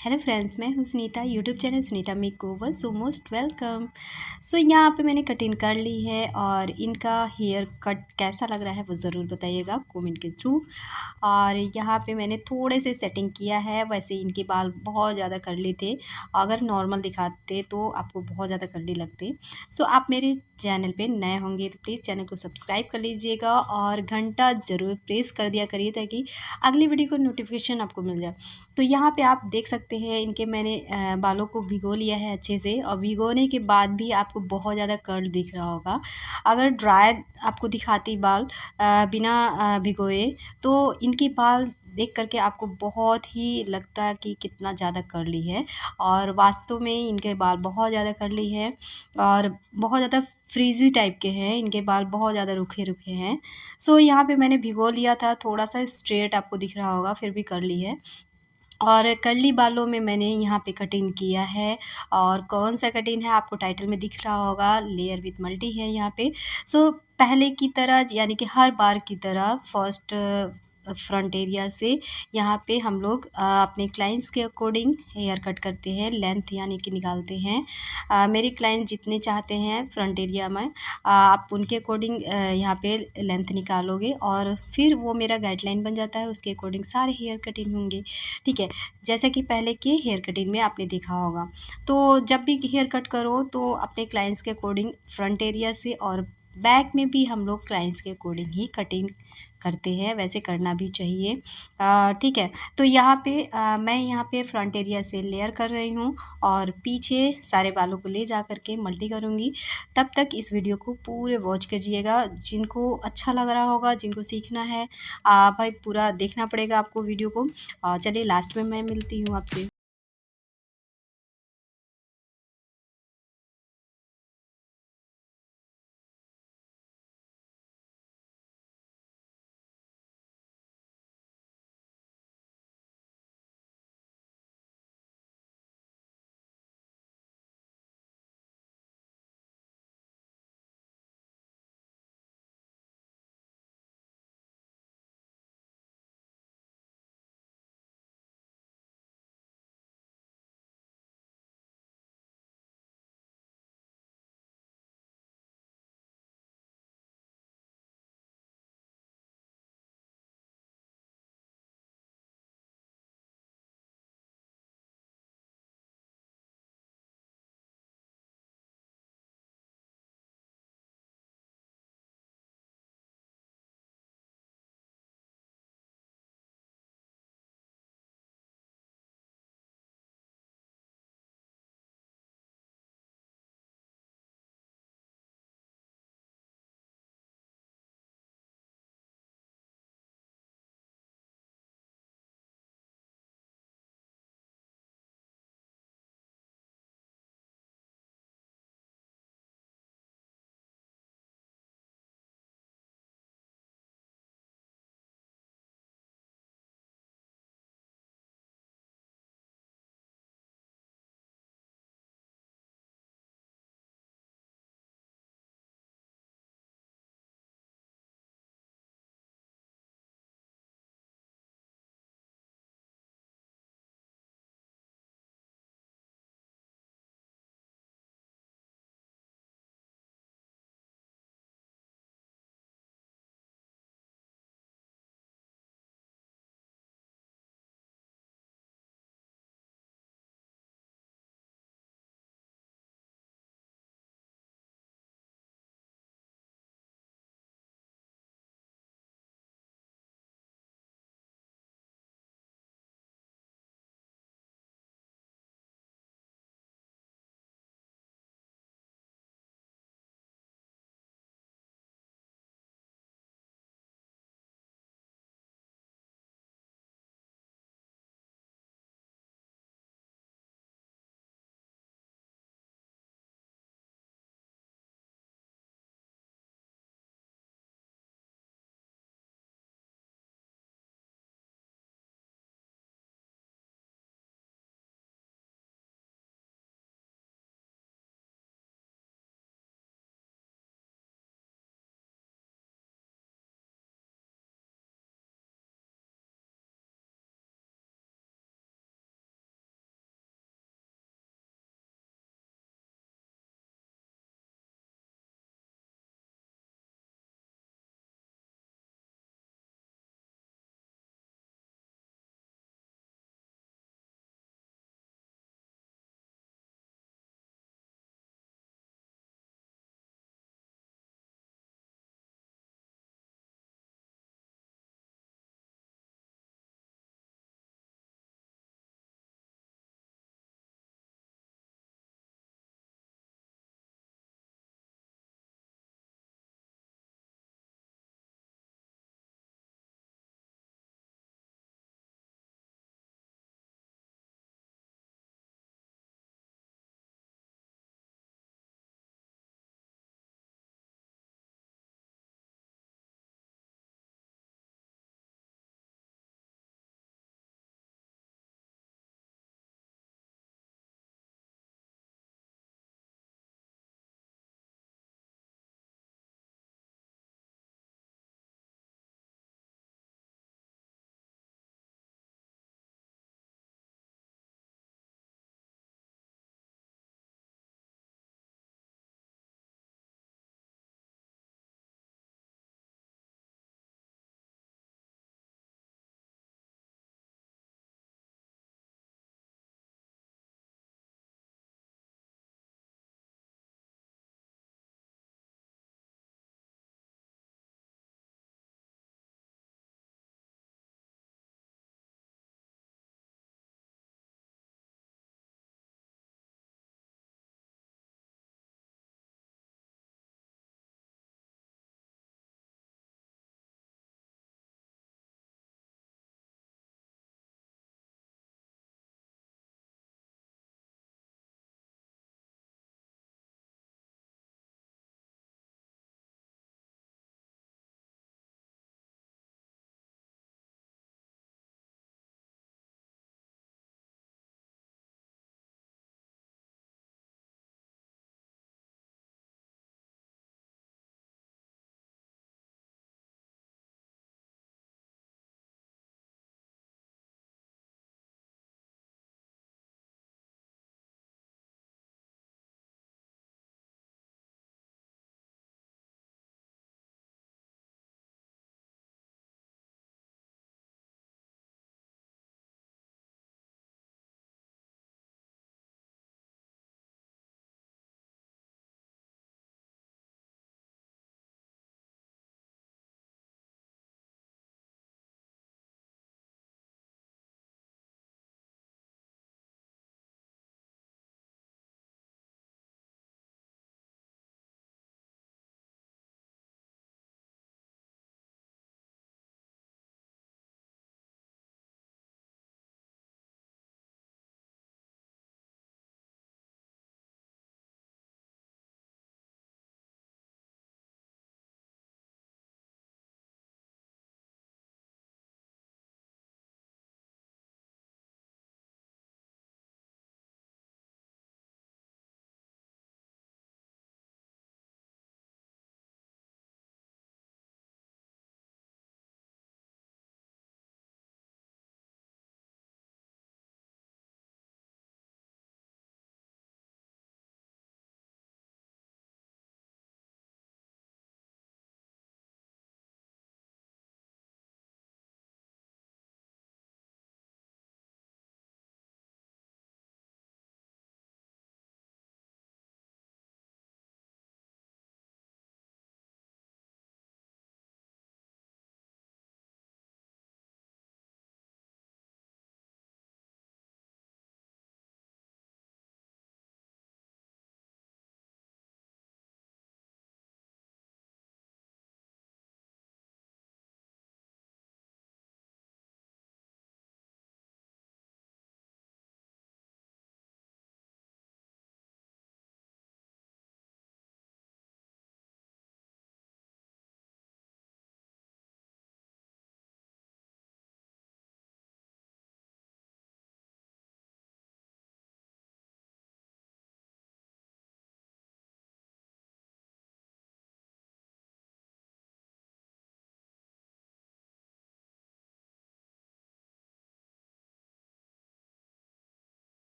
Hello friends, मैं हूँ Sunita. YouTube channel Sunita makeover, so most welcome. So यहाँ पे मैंने कटिंग कर ली है और इनका हेयर कट कैसा लग रहा है वो ज़रूर बताइएगा कमेंट के थ्रू। और यहाँ पे मैंने थोड़े से सेटिंग किया है। वैसे इनके बाल बहुत ज़्यादा कर्ली थे, अगर नॉर्मल दिखाते तो आपको बहुत ज़्यादा कर्ली लगते। सो आप मेरे चैनल पे नए होंगे तो प्लीज़ चैनल को सब्सक्राइब कर लीजिएगा और घंटा ज़रूर प्रेस कर दिया करिए ताकि अगली वीडियो को नोटिफिकेशन आपको मिल जाए। तो यहाँ पे आप देख सकते हैं इनके मैंने बालों को भिगो लिया है अच्छे से, और भिगोने के बाद भी आपको बहुत ज़्यादा कर्ल दिख रहा होगा। अगर ड्राई आपको दिखाती बाल बिना भिगोए तो इनके बाल देख करके आपको बहुत ही लगता है कि कितना ज़्यादा कर्ली है, और वास्तव में इनके बाल बहुत ज़्यादा कर्ली है और बहुत ज़्यादा फ्रीज़ी टाइप के हैं। इनके बाल बहुत ज़्यादा रूखे रूखे हैं। सो यहाँ पे मैंने भिगो लिया था, थोड़ा सा स्ट्रेट आपको दिख रहा होगा, फिर भी कर्ली है। और कर्ली बालों में मैंने यहाँ पे कटिंग किया है, और कौन सा कटिंग है आपको टाइटल में दिख रहा होगा, लेयर विथ मल्टी है यहाँ पे। सो पहले की तरह यानी कि हर बार की तरह फर्स्ट फ्रंट एरिया से यहाँ पे हम लोग अपने क्लाइंट्स के अकॉर्डिंग हेयर कट करते हैं, लेंथ यानी कि निकालते हैं। मेरे क्लाइंट जितने चाहते हैं फ्रंट एरिया में आप उनके अकॉर्डिंग यहाँ पे लेंथ निकालोगे, और फिर वो मेरा गाइडलाइन बन जाता है, उसके अकॉर्डिंग सारे हेयर कटिंग होंगे। ठीक है, जैसा कि पहले के हेयर कटिंग में आपने देखा होगा। तो जब भी हेयर कट करो तो अपने क्लाइंट्स के अकॉर्डिंग फ्रंट एरिया से, और बैक में भी हम लोग क्लाइंट्स के अकॉर्डिंग ही कटिंग करते हैं, वैसे करना भी चाहिए। ठीक है, तो यहाँ पे मैं यहाँ पे फ्रंट एरिया से लेयर कर रही हूँ और पीछे सारे बालों को ले जा कर के मल्टी करूँगी। तब तक इस वीडियो को पूरे वॉच करिएगा। जिनको अच्छा लग रहा होगा, जिनको सीखना है, भाई पूरा देखना पड़ेगा आपको वीडियो को। चलिए लास्ट में मैं मिलती हूँ आपसे।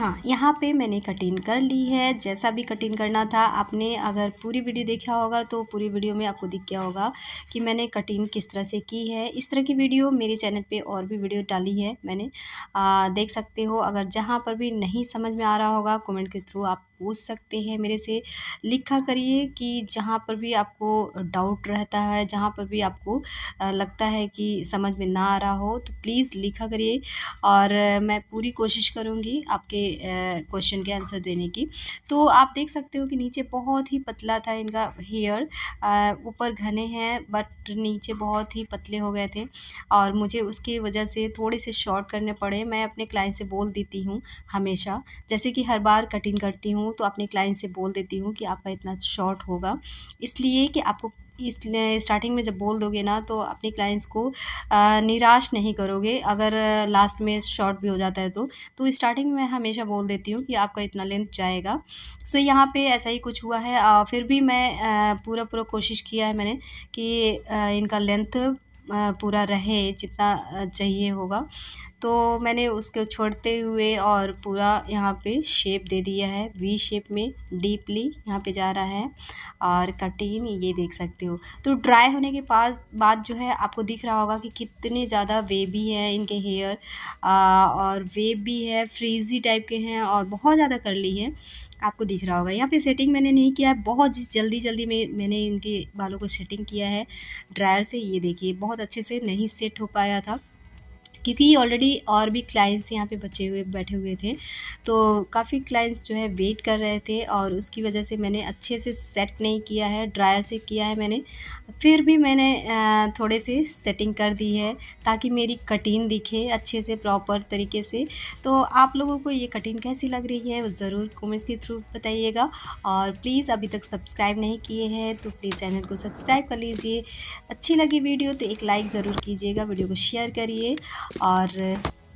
हाँ, यहाँ पे मैंने कटिंग कर ली है, जैसा भी कटिंग करना था। आपने अगर पूरी वीडियो देखा होगा तो पूरी वीडियो में आपको दिख गया होगा कि मैंने कटिंग किस तरह से की है। इस तरह की वीडियो मेरे चैनल पे और भी वीडियो डाली है मैंने, देख सकते हो। अगर जहाँ पर भी नहीं समझ में आ रहा होगा कमेंट के थ्रू आप पूछ सकते हैं मेरे से। लिखा करिए कि जहाँ पर भी आपको डाउट रहता है, जहाँ पर भी आपको लगता है कि समझ में ना आ रहा हो तो प्लीज़ लिखा करिए, और मैं पूरी कोशिश करूँगी आपके क्वेश्चन के आंसर देने की। तो आप देख सकते हो कि नीचे बहुत ही पतला था इनका हेयर, ऊपर घने हैं बट नीचे बहुत ही पतले हो गए थे, और मुझे उसकी वजह से थोड़े से शॉर्ट करने पड़े। मैं अपने क्लाइंट से बोल देती हूँ हमेशा, जैसे कि हर बार कटिंग करती हूँ तो अपने क्लाइंट से बोल देती हूँ कि आपका इतना शॉर्ट होगा, इसलिए कि आपको इसलिए स्टार्टिंग में जब बोल दोगे ना तो अपने क्लाइंट्स को निराश नहीं करोगे। अगर लास्ट में शॉर्ट भी हो जाता है तो स्टार्टिंग में मैं हमेशा बोल देती हूँ कि आपका इतना लेंथ जाएगा। सो यहाँ पे ऐसा ही कुछ हुआ है, फिर भी मैं पूरा कोशिश किया है मैंने कि इनका लेंथ पूरा रहे जितना चाहिए होगा। तो मैंने उसको छोड़ते हुए और पूरा यहाँ पे शेप दे दिया है, वी शेप में डीपली यहाँ पे जा रहा है, और कटिंग ये देख सकते हो। तो ड्राई होने के पास बाद जो है आपको दिख रहा होगा कि कितने ज़्यादा वेवी हैं इनके हेयर, और वेव भी है, फ्रीज़ी टाइप के हैं और बहुत ज़्यादा कर्ली है, आपको दिख रहा होगा। यहाँ पे सेटिंग मैंने नहीं किया है, बहुत जल्दी में मैंने इनके बालों को सेटिंग किया है ड्रायर से। ये देखिए बहुत अच्छे से नहीं सेट हो पाया था, क्योंकि ऑलरेडी और भी क्लाइंट्स यहाँ पे बैठे हुए थे, तो काफ़ी क्लाइंट्स जो है वेट कर रहे थे, और उसकी वजह से मैंने अच्छे से सेट नहीं किया है, ड्रायर से किया है मैंने। फिर भी मैंने थोड़े से सेटिंग कर दी है ताकि मेरी कटिंग दिखे अच्छे से प्रॉपर तरीके से। तो आप लोगों को ये कटिंग कैसी लग रही है वो ज़रूर कमेंट्स के थ्रू बताइएगा, और प्लीज़ अभी तक सब्सक्राइब नहीं किए हैं तो प्लीज़ चैनल को सब्सक्राइब कर लीजिए। अच्छी लगी वीडियो तो एक लाइक ज़रूर कीजिएगा, वीडियो को शेयर करिए और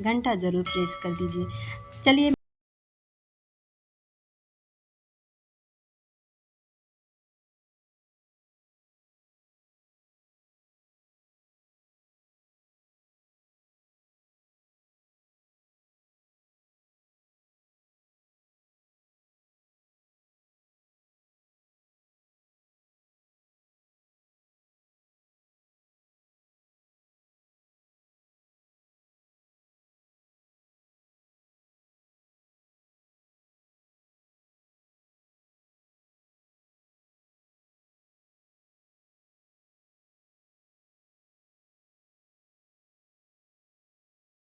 घंटा ज़रूर प्रेस कर दीजिए। चलिए